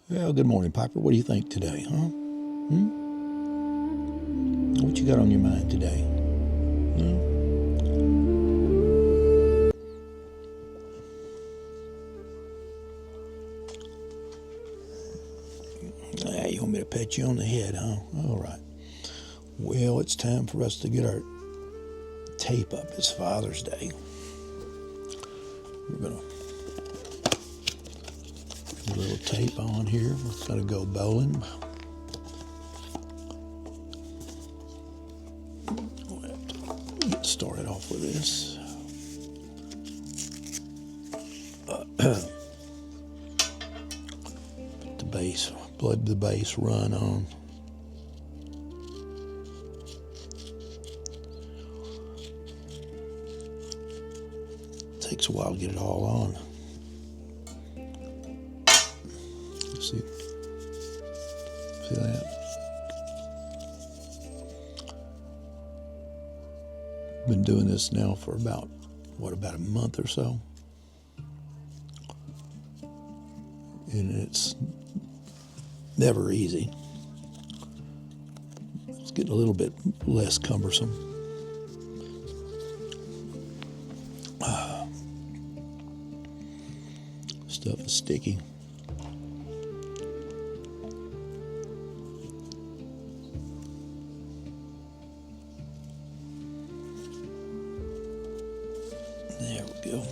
Well, good morning, Piper. What do you think today, huh? What you got on your mind today? You want me to pat you on the head, huh? All right. Well, it's time for us to get our tape up. It's Father's Day. We're going to put a little tape on here. We're going to go bowling. Get started off with this. Put the bass run on. Takes a while to get it all on. See that? Been doing this now for about a month or so. And it's never easy. It's getting a little bit less cumbersome. Stuff is sticky. There we go.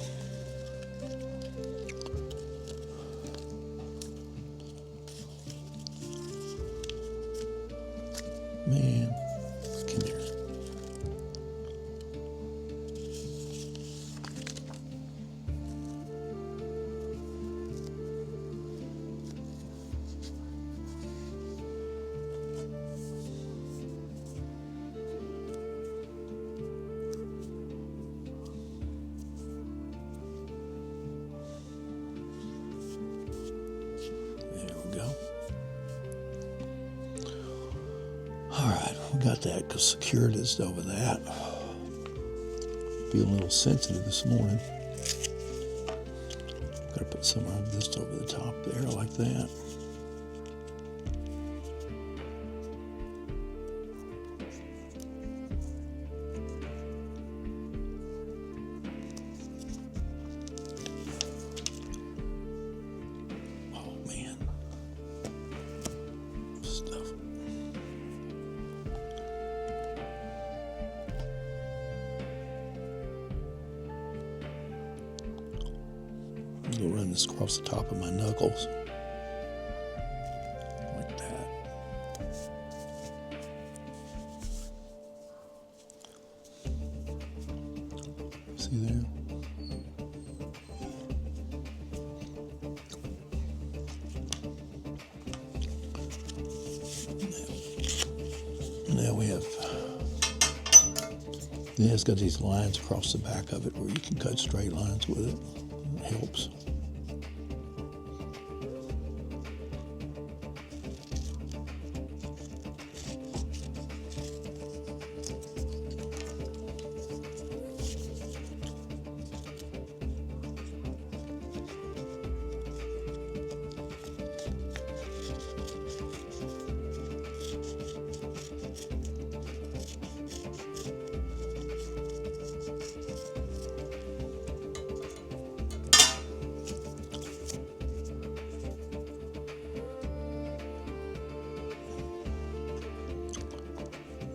Man, come here. There we go. All right, we got that secured just over that. Feeling a little sensitive this morning. Got to put some of this over the top there like that. Oh man, stuff. I'm gonna run this across the top of my knuckles. Like that. See there? Now we have, yeah, it's got these lines across the back of it where you can cut straight lines with it. It helps.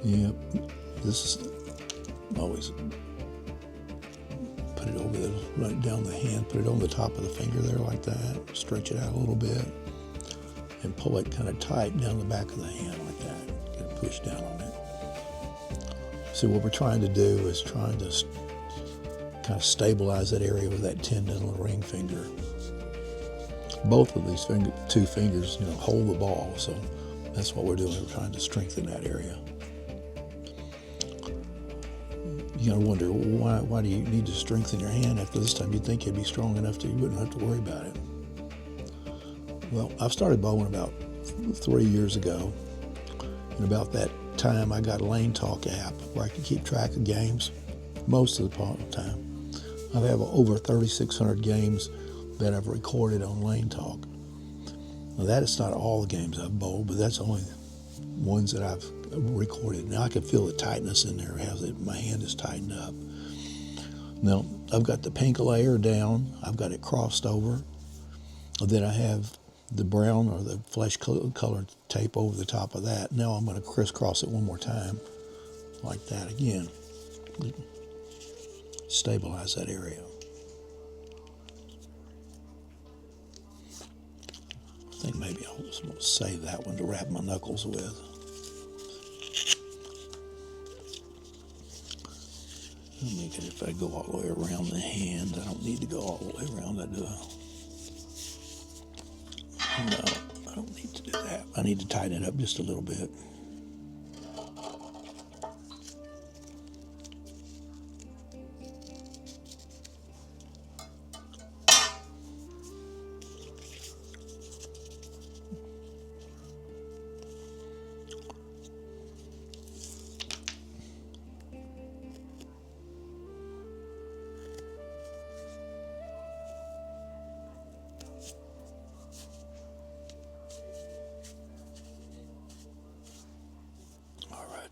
Yep, this is always put it over right down the hand, put it on the top of the finger there like that, stretch it out a little bit, and pull it kind of tight down the back of the hand like that, get it pushed down on it. See, what we're trying to do is trying to kind of stabilize that area with that tendon on the ring finger. Both of these two fingers, hold the ball, so that's what we're doing. We're trying to strengthen that area. You're going to wonder, why do you need to strengthen your hand after this time? You'd think you'd be strong enough that you wouldn't have to worry about it. Well, I've started bowling about 3 years ago, and about that time I got a Lane Talk app where I can keep track of games most of the time. I have over 3,600 games that I've recorded on Lane Talk. Now that is not all the games I've bowled, but that's only ones that I've recorded. Now I can feel the tightness in there as my hand is tightened up. Now I've got the pink layer down, I've got it crossed over, and then I have the brown or the flesh colored tape over the top of that. Now I'm going to crisscross it one more time, like that again. Stabilize that area. I think maybe I'll just save that one to wrap my knuckles with. I'll make it if I go all the way around the hand. I don't need to go all the way around. No, I don't need to do that. I need to tighten it up just a little bit.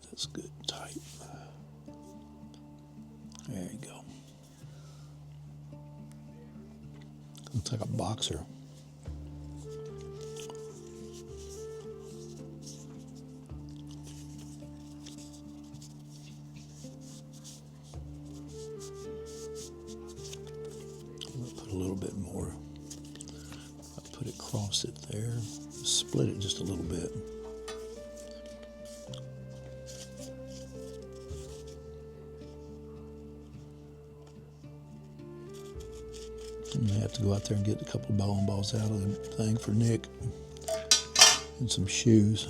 That's good, tight. There you go. Looks like a boxer. I'm going to put a little bit more. I'll put it across it there. Split it just a little bit. I have to go out there and get a couple of bowling balls out of the thing for Nick and some shoes.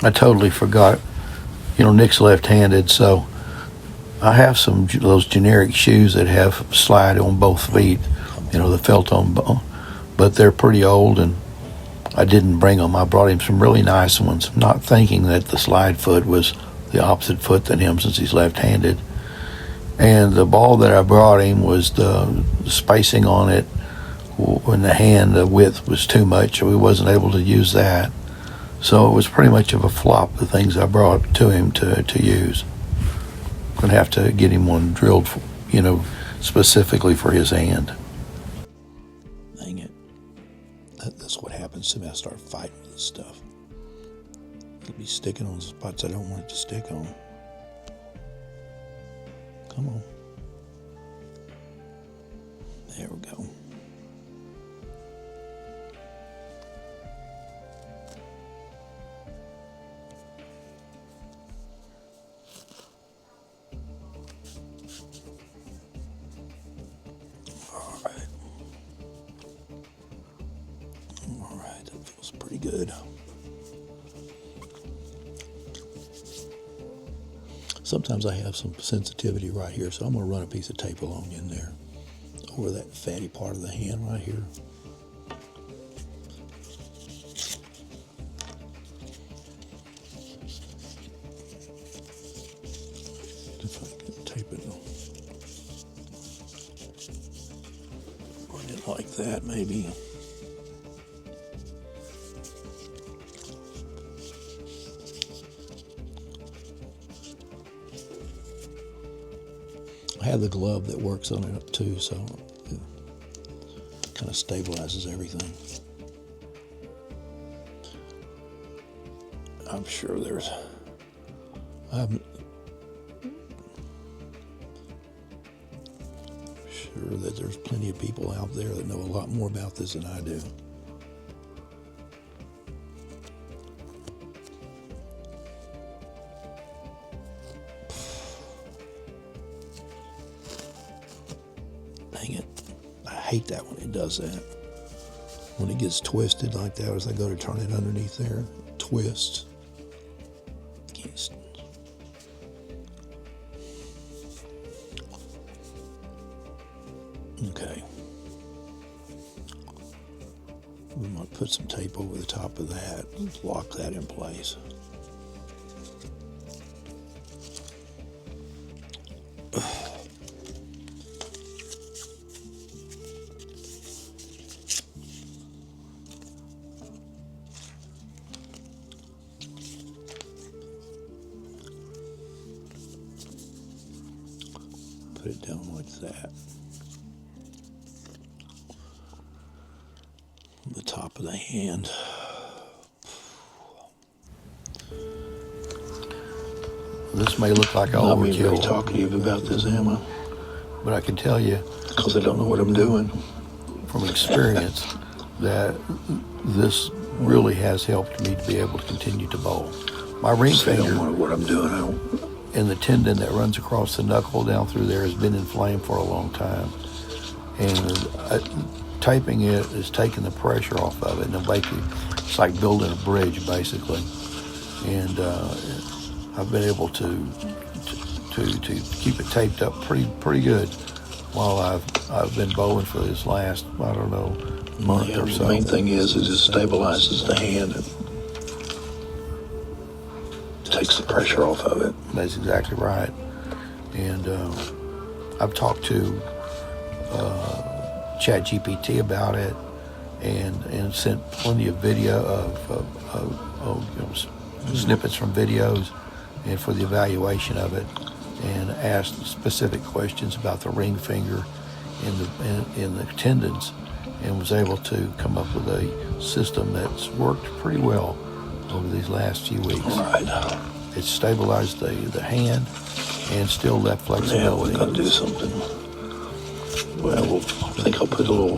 I totally forgot, Nick's left-handed, so I have some those generic shoes that have slide on both feet, the felt on, but they're pretty old and I didn't bring them. I brought him some really nice ones, not thinking that the slide foot was the opposite foot than him since he's left-handed. And the ball that I brought him was the spacing on it when the hand, the width was too much, so we wasn't able to use that. So it was pretty much of a flop, the things I brought to him to use. I'm going to have to get him one drilled, specifically for his hand. Dang it. That's what happens to me. I start fighting with this stuff. It'll be sticking on spots I don't want it to stick on. Come on. There we go. All right, that feels pretty good. Sometimes I have some sensitivity right here, so I'm going to run a piece of tape along in there over that fatty part of the hand right here. If I can tape it on. Run it like that, maybe. I have the glove that works on it too, so it kind of stabilizes everything. I'm sure I'm sure that there's plenty of people out there that know a lot more about this than I do. Dang it. I hate that when it does that. When it gets twisted like that, as I go to turn it underneath there, it twists. Okay. We might put some tape over the top of that and lock that in place. Put it down like that. The top of the hand. This may look like I'm not being very overkill, talkative about this, am I? but I can tell you Because I don't know what I'm doing. from experience that this really has helped me to be able to continue to bowl. My ring I don't finger know what I'm doing. and the tendon that runs across the knuckle down through there has been inflamed for a long time. And taping it is taking the pressure off of it, and it's like building a bridge, basically. And I've been able to keep it taped up pretty good while I've been bowling for this last, I don't know, month or so. The main thing is it just stabilizes the hand and takes the pressure off of it. That's exactly right. And I've talked to ChatGPT about it, and sent plenty of video of snippets from videos, and for the evaluation of it, and asked specific questions about the ring finger and the tendons, and was able to come up with a system that's worked pretty well over these last few weeks. Right. It's stabilized the hand and still left Yeah, flexibility. we've got to do something. Well, I think I'll put a little,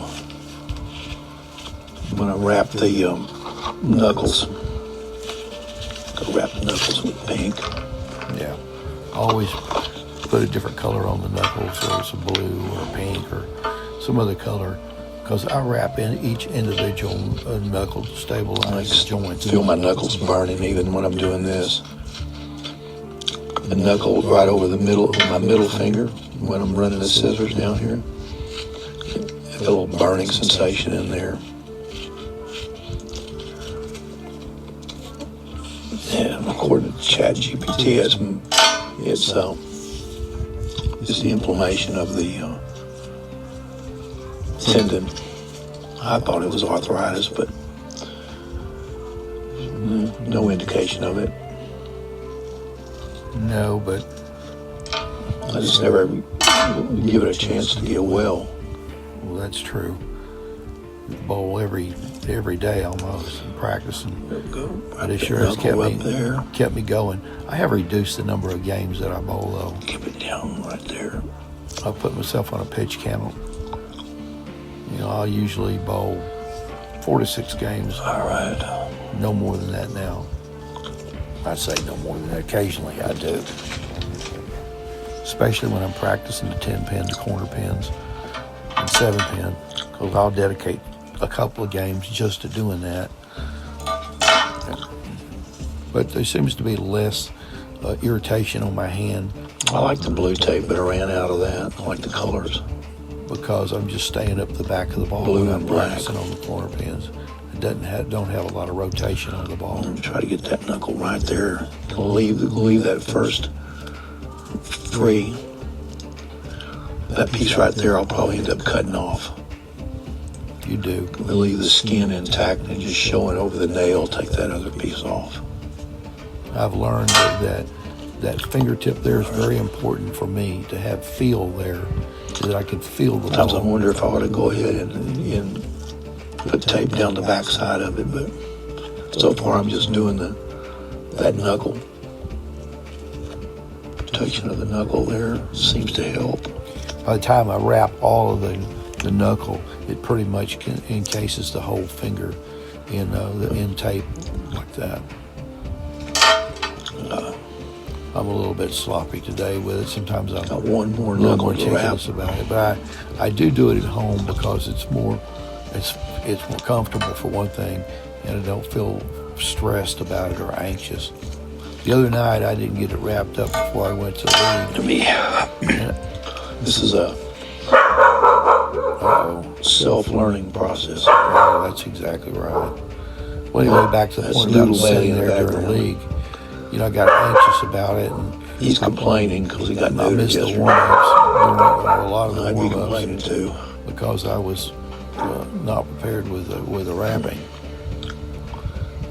when I wrap the knuckles, I'll wrap the knuckles with pink. Yeah. Always put a different color on the knuckles, or some blue or pink or some other color, because I wrap in each individual knuckle to stabilize the joints. Feel my knuckles burning even when I'm doing this. The knuckle right over the middle of my middle finger when I'm running the scissors down here. A little burning sensation in there. And according to ChatGPT, it's the inflammation of the tendon. I thought it was arthritis, but no indication of it. No, but I just never give it a chance to get well. well, that's true. Bowl every day almost, and practicing. But it sure has kept me going. I have reduced the number of games that I bowl though. Keep it down right there. I put myself on a pitch count. I'll usually bowl 4 to 6 games. All right. No more than that now. I'd say no more than that. Occasionally I do. Especially when I'm practicing the 10-pin, the corner pins, and 7-pin, because I'll dedicate a couple of games just to doing that. But there seems to be less irritation on my hand. I like the blue tape, but I ran out of that. I like the colors. Because I'm just staying up the back of the ball Blue when I'm and black. practicing on the corner pins. It don't have a lot of rotation on the ball. I'm gonna try to get that knuckle right there. Leave that first free. That piece right there, I'll probably end up cutting off. You do. Leave the skin intact and just show it over the nail. Take that other piece off. I've learned that fingertip there is very important for me to have feel there, so that I can feel the Sometimes I ball. wonder if I ought to go ahead and put tape down the backside of it, but so far I'm just doing that knuckle. Protection of the knuckle there seems to help. By the time I wrap all of the knuckle, it pretty much encases the whole finger in tape like that. I'm a little bit sloppy today with it. Sometimes I'm Got one more a little knuckle more to wrap. meticulous about it, but I do it at home because it's more comfortable for one thing, and I don't feel stressed about it or anxious. The other night I didn't get it wrapped up before I went to the To me, this is a self-learning process. Oh, that's exactly right. Well, anyway, back to the That's point about noodle sitting belly in the there during the background. league. I got anxious about it, and He's complaining because he got I neutered missed the yesterday. warm-ups, a lot of the I'd be warm-ups, complaining too. because I was not prepared with the wrapping,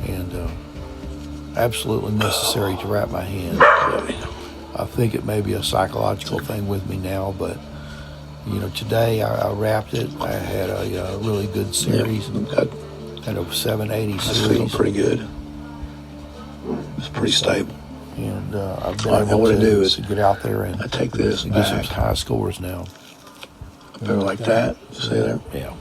and absolutely necessary to wrap my hand. Okay. I think it may be a psychological thing with me now, but today I wrapped it. I had a really good series, had a 780 That's feeling series, pretty good. It's pretty stable. and I've been All right, now able what I do to is get out there and I take this get some back, high scores now. put it like that. See there? Yeah.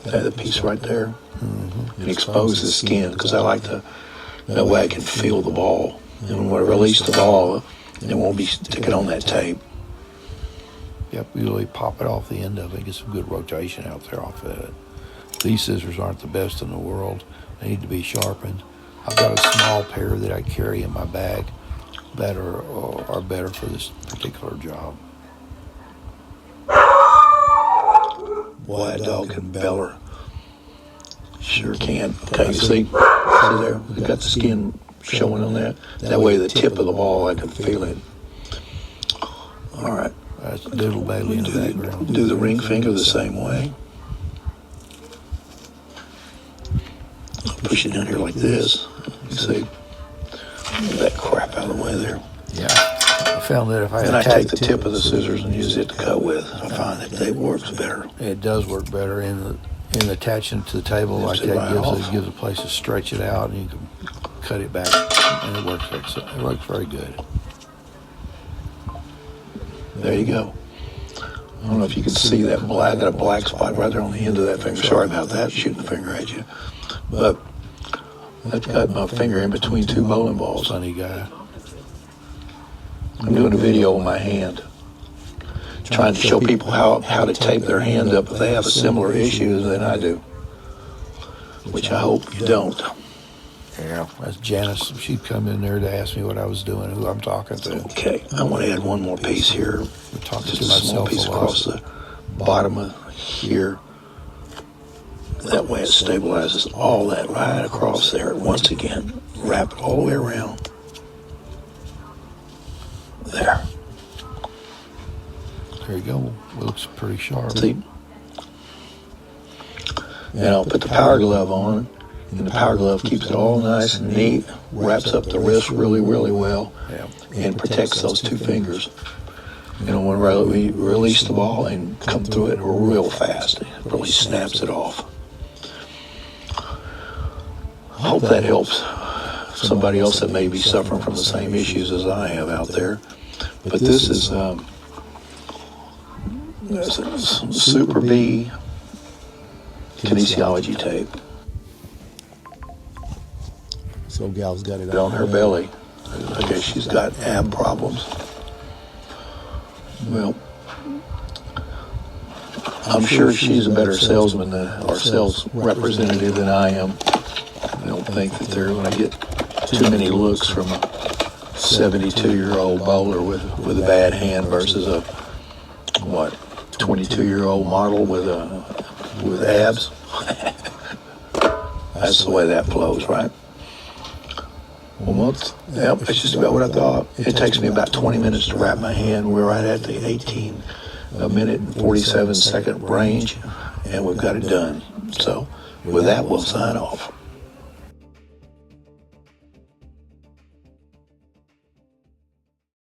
That piece right there. And expose the skin because I like to. That way I can feel the ball, and when I release the ball, it won't be sticking on that tape. Yep, you really pop it off the end of it, get some good rotation out there off of it. These scissors aren't the best in the world. They need to be sharpened. I've got a small pair that I carry in my bag that are better for this particular job. Boy, that dog can beller. Sure can. Okay, you see there? We got the skin showing on that. That way, the tip of the ball, I can feel it. All right. That's Doodle Bailey in the background. Do the ring finger the same way. Push it down here like this. You see? Get that crap out of the way there. Yeah. I found that if I And I attack take the tip of the scissors and use it to cut with. I find that tape works better. it does work better in attaching to the table like Lift it right that off. gives a place to stretch it out, and you can cut it back, and it works very good. There you go. I don't know if you can see that black. I got a black spot right there on the end of that finger. Sorry about that, shooting the finger at you. But I've got my finger in between two bowling balls. Funny guy. I'm doing a video on my hand, trying to show people how to tape their hand up if they have a similar issue than I do, which I hope you don't. Yeah, that's Janice. She'd come in there to ask me what I was doing, who I'm talking to. Okay, I want to add one more piece here. I'm talking Just to a small myself piece a lot. across the bottom of here. That way it stabilizes all that right across there. Once again, wrap it all the way around. There. There you go. Looks pretty sharp. See? And I'll put the power glove on, and the power glove keeps it all nice and neat, wraps up the wrist really, really well, Yeah. and protects those two fingers. When we release the ball and come through it real fast, it really snaps it off. I hope that helps somebody else that may be suffering from the same issues as I have out there. But this is Super B kinesiology tape So gal's got it on her belly. I guess she's got ab problems. Well, I'm sure she's a better salesman or sales representative than I am. I don't think that they're going to get too many looks from a 72-year-old bowler with a bad hand versus a 22-year-old model with abs. That's the way that flows, right? Well, yep, that's just about what I thought. It takes me about 20 minutes to wrap my hand. We're right at the 18-minute and 47-second range, and we've got it done. So with that, we'll sign off.